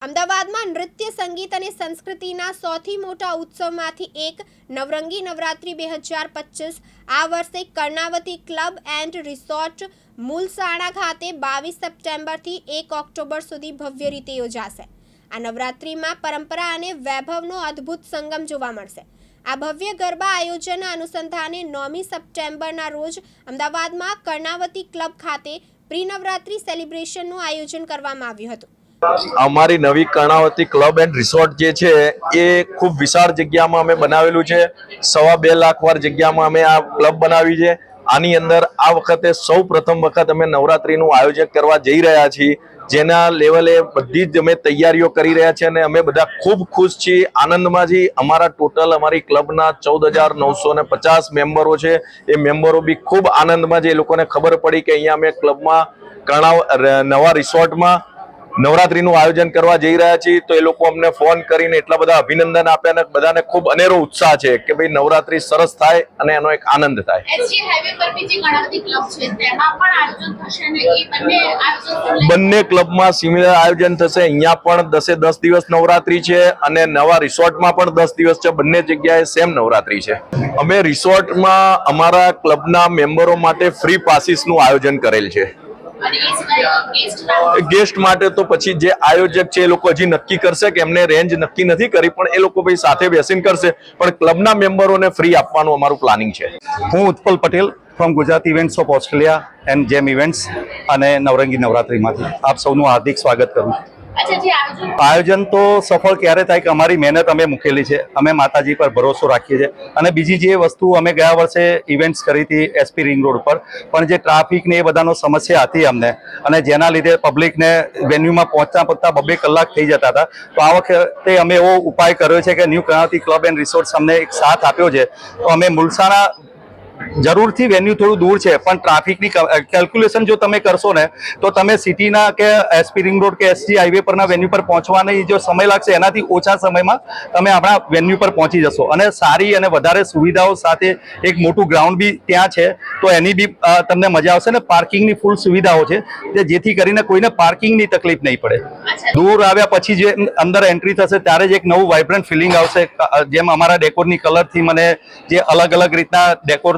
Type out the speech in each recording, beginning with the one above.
અમદાવાદમાં નૃત્ય સંગીત અને સંસ્કૃતિના સૌથી મોટા ઉત્સવમાંથી એક નવરંગી નવરાત્રિ 2025 આ વર્ષે Karnavati club and resort Mulsana ખાતે 22 સપ્ટેમ્બરથી 1 ઓક્ટોબર સુધી ભવ્ય રીતે યોજાશે। આ નવરાત્રિમાં પરંપરા અને વૈભવનો અદ્ભુત સંગમ જોવા મળશે। આ ભવ્ય ગરબા આયોજનના અનુસંધાને 9મી સપ્ટેમ્બરના રોજ અમદાવાદમાં કર્ણાવતી ક્લબ ખાતે પ્રી નવરાત્રિ સેલિબ્રેશનનું આયોજન કરવામાં આવ્યું હતું। અમારી નવી કર્ણાવતી ક્લબ એન્ડ રિસોર્ટ જે છે એ ખૂબ વિશાળ જગ્યામાં અમે બનાવેલું છે। 2.5 લાખ વાર જગ્યામાં અમે આ ક્લબ બનાવી છે। આની અંદર આ વખતે સૌ પ્રથમ વખત અમે નવરાત્રીનું આયોજન કરવા જઈ રહ્યા છીએ, જેના લેવલે બધી જ અમે તૈયારીઓ કરી રહ્યા છીએ અને અમે બધા ખૂબ ખુશ છીએ, આનંદમાં છીએ। અમારા ટોટલ અમારી ક્લબના 14,950 મેમ્બરો છે। એ મેમ્બરો બી ખૂબ આનંદમાં છે। એ લોકોને ખબર પડી કે અહીંયા અમે ક્લબમાં નવા રિસોર્ટમાં નવરાત્રીનું આયોજન કરવા જઈ રહ્યા છીએ, તો એ લોકો અમને ફોન કરીને એટલા બધા અભિનંદન આપ્યા અને બધાને ખૂબ અનેરો ઉત્સાહ છે કે ભાઈ નવરાત્રી સરસ થાય અને એનો એક આનંદ થાય। એસજી હાઈવે પર બીજી કર્ણાવતી ક્લબ છે, તેમાં પણ આયોજન થશે અને એ બંને ક્લબમાં સિમિલર આયોજન થશે। અહીંયા પણ 10 દિવસ નવરાત્રી છે અને નવા રિસોર્ટમાં પણ 10 દિવસ છે। બંને જગ્યાએ સેમ નવરાત્રી છે। અમે રિસોર્ટમાં અમારા ક્લબના મેમ્બરો માટે ફ્રી પાસીસનું આયોજન કરેલ છે। ગેસ્ટ માટે તો પછી જે આયોજક છે એ લોકો હજી નક્કી કરશે કે એમને રેન્જ નક્કી નથી કરી, પણ એ લોકો ભાઈ સાથે બેસીને કરશે, પણ ક્લબના મેમ્બરોને ફ્રી આપવાનું અમારું પ્લાનિંગ છે। હું Utpal Patel from Gujarat events of Australia and જેમ ઇવેન્ટ્સ અને નવરંગી નવરાત્રીમાંથી આપ સૌનું હાર્દિક સ્વાગત કરું છું। આયોજન તો સફળ ક્યારે થાય કે અમારી મહેનત અમે મૂકેલી છે, અમે માતાજી પર ભરોસો રાખીએ છીએ। અને બીજી જે વસ્તુ અમે ગયા વર્ષે ઇવેન્ટ્સ કરી હતી એસપી રિંગ રોડ પર, પણ જે ટ્રાફિકને એ બધાનો સમસ્યા હતી અમને, અને જેના લીધે પબ્લિકને વેન્યુમાં પહોંચતા 2 કલાક થઈ જતા હતા, તો આ વખતે અમે એવો ઉપાય કર્યો છે કે new Karnavati club and resorts અમને એક સાથ આપ્યો છે। તો અમે મુલસાણા જરૂરથી વેન્યુ થોડું દૂર છે, પણ ટ્રાફિકની કેલ્ક્યુલેશન જો તમે કરશો ને તો તમે સિટીના કે એસપી રિંગ રોડ કે એસજી હાઈવે પરના વેન્યુ પર પહોંચવાની જો સમય લાગશે એનાથી ઓછા સમયમાં તમે આપણા વેન્યુ પર પહોંચી જશો। અને સારી અને વધારે સુવિધાઓ સાથે એક મોટું ગ્રાઉન્ડ બી ત્યાં છે, તો એની બી તમને મજા આવશે ને પાર્કિંગની ફૂલ સુવિધાઓ છે, જેથી કરીને કોઈને પાર્કિંગની તકલીફ નહીં પડે। દૂર આવ્યા પછી જે અંદર એન્ટ્રી થશે ત્યારે જ એક નવું વાઇબ્રન્ટ ફિલિંગ આવશે। જેમ અમારા ડેકોરની કલરથી મને જે અલગ અલગ રીતના ડેકોર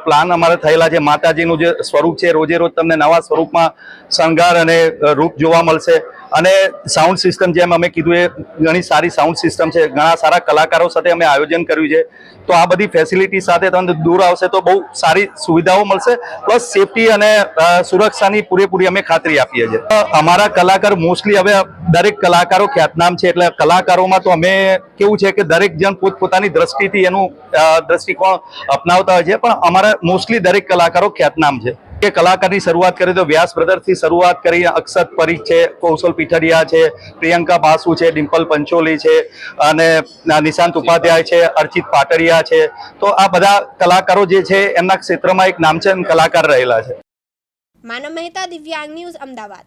પ્લાન અમારે થયેલા છે, માતાજીનું જે સ્વરૂપ છે રોજે રોજ તમને નવા સ્વરૂપમાં શણગાર અને રૂપ જોવા મળશે। અને સાઉન્ડ સિસ્ટમ જેમ અમે કીધું એ ઘણી સારી સાઉન્ડ સિસ્ટમ છે, ઘણા સારા કલાકારો સાથે અમે આયોજન કર્યું છે। તો આ બધી ફેસિલિટી સાથે તમે દૂર આવશે તો બહુ સારી સુવિધાઓ મળશે, પ્લસ સેફટી અને સુરક્ષાની પૂરેપૂરી અમે ખાતરી આપીએ છીએ। અમારા કલાકાર મોસ્ટલી હવે દરેક કલાકારો ખ્યાતનામ છે, એટલે કલાકારોમાં તો અમે કેવું છે કે દરેક જણ પોતપોતાની દ્રષ્ટિથી એનું દ્રષ્ટિકોણ અપનાવતા હોય છે, પણ અમારા મોસ્ટલી દરેક કલાકારો ખ્યાતનામ છે। કે કલાકારની શરૂઆત કરીએ તો વ્યાસ બ્રદર્સથી શરૂઆત કરી, અક્ષત પરીખ છે, કૌશલ પીઠડિયા છે, પ્રિયંકા બાસુ છે, ડિમ્પલ પંચોલી છે, અને નિશાંત ઉપાધ્યાય છે, અર્ચિત પાટડિયા છે। તો આ બધા કલાકારો જે છે એમના ક્ષેત્રમાં એક નામચીન કલાકાર રહેલા છે। માનવ મહેતા, દિવ્યાંગ ન્યૂઝ, અમદાવાદ।